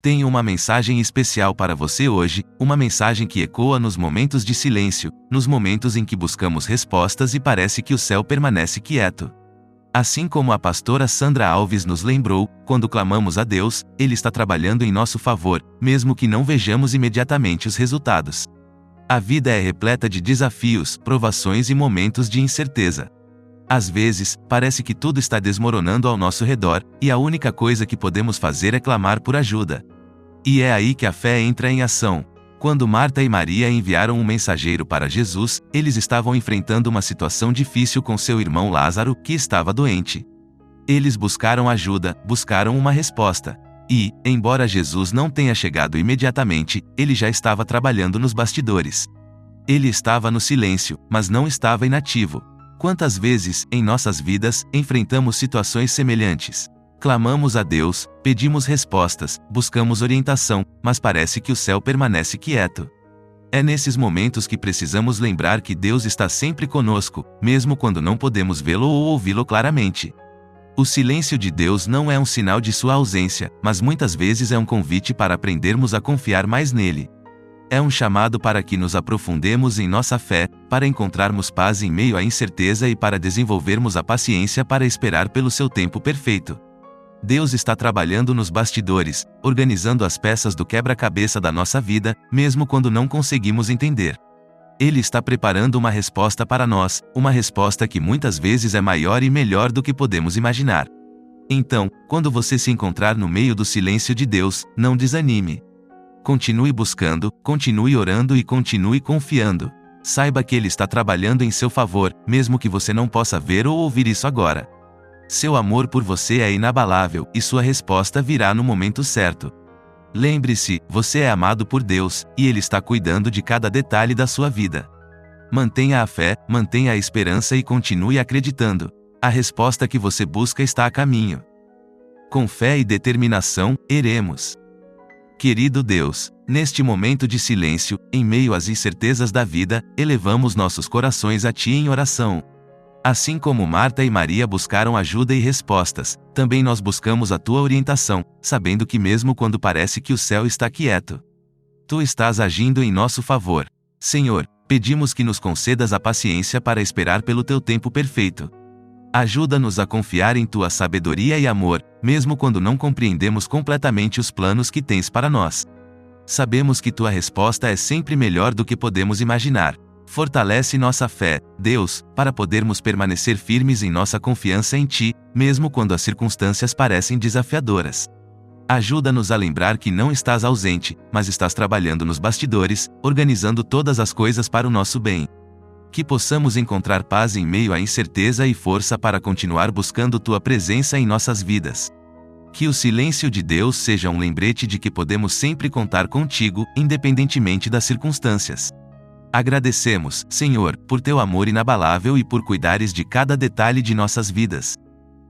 Tenho uma mensagem especial para você hoje, uma mensagem que ecoa nos momentos de silêncio, nos momentos em que buscamos respostas e parece que o céu permanece quieto. Assim como a pastora Sandra Alves nos lembrou, quando clamamos a Deus, Ele está trabalhando em nosso favor, mesmo que não vejamos imediatamente os resultados. A vida é repleta de desafios, provações e momentos de incerteza. Às vezes, parece que tudo está desmoronando ao nosso redor, e a única coisa que podemos fazer é clamar por ajuda. E é aí que a fé entra em ação. Quando Marta e Maria enviaram um mensageiro para Jesus, eles estavam enfrentando uma situação difícil com seu irmão Lázaro, que estava doente. Eles buscaram ajuda, buscaram uma resposta. E, embora Jesus não tenha chegado imediatamente, ele já estava trabalhando nos bastidores. Ele estava no silêncio, mas não estava inativo. Quantas vezes, em nossas vidas, enfrentamos situações semelhantes? Clamamos a Deus, pedimos respostas, buscamos orientação, mas parece que o céu permanece quieto. É nesses momentos que precisamos lembrar que Deus está sempre conosco, mesmo quando não podemos vê-lo ou ouvi-lo claramente. O silêncio de Deus não é um sinal de sua ausência, mas muitas vezes é um convite para aprendermos a confiar mais nele. É um chamado para que nos aprofundemos em nossa fé, para encontrarmos paz em meio à incerteza e para desenvolvermos a paciência para esperar pelo seu tempo perfeito. Deus está trabalhando nos bastidores, organizando as peças do quebra-cabeça da nossa vida, mesmo quando não conseguimos entender. Ele está preparando uma resposta para nós, uma resposta que muitas vezes é maior e melhor do que podemos imaginar. Então, quando você se encontrar no meio do silêncio de Deus, não desanime. Continue buscando, continue orando e continue confiando. Saiba que Ele está trabalhando em seu favor, mesmo que você não possa ver ou ouvir isso agora. Seu amor por você é inabalável, e sua resposta virá no momento certo. Lembre-se, você é amado por Deus, e Ele está cuidando de cada detalhe da sua vida. Mantenha a fé, mantenha a esperança e continue acreditando. A resposta que você busca está a caminho. Com fé e determinação, iremos. Querido Deus, neste momento de silêncio, em meio às incertezas da vida, elevamos nossos corações a Ti em oração. Assim como Marta e Maria buscaram ajuda e respostas, também nós buscamos a Tua orientação, sabendo que mesmo quando parece que o céu está quieto, Tu estás agindo em nosso favor. Senhor, pedimos que nos concedas a paciência para esperar pelo Teu tempo perfeito. Ajuda-nos a confiar em Tua sabedoria e amor, mesmo quando não compreendemos completamente os planos que tens para nós. Sabemos que Tua resposta é sempre melhor do que podemos imaginar. Fortalece nossa fé, Deus, para podermos permanecer firmes em nossa confiança em Ti, mesmo quando as circunstâncias parecem desafiadoras. Ajuda-nos a lembrar que não estás ausente, mas estás trabalhando nos bastidores, organizando todas as coisas para o nosso bem. Que possamos encontrar paz em meio à incerteza e força para continuar buscando Tua presença em nossas vidas. Que o silêncio de Deus seja um lembrete de que podemos sempre contar contigo, independentemente das circunstâncias. Agradecemos, Senhor, por Teu amor inabalável e por cuidares de cada detalhe de nossas vidas.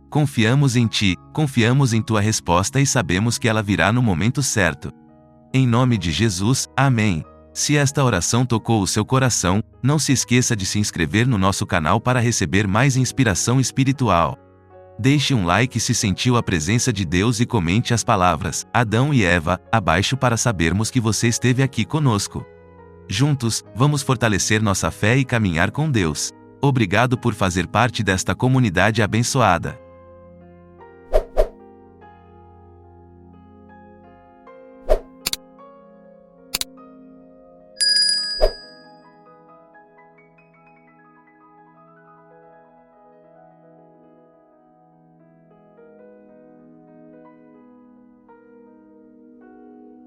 Confiamos em Ti, confiamos em Tua resposta e sabemos que ela virá no momento certo. Em nome de Jesus, amém. Se esta oração tocou o seu coração, não se esqueça de se inscrever no nosso canal para receber mais inspiração espiritual. Deixe um like se sentiu a presença de Deus e comente as palavras Adão e Eva abaixo para sabermos que você esteve aqui conosco. Juntos, vamos fortalecer nossa fé e caminhar com Deus. Obrigado por fazer parte desta comunidade abençoada.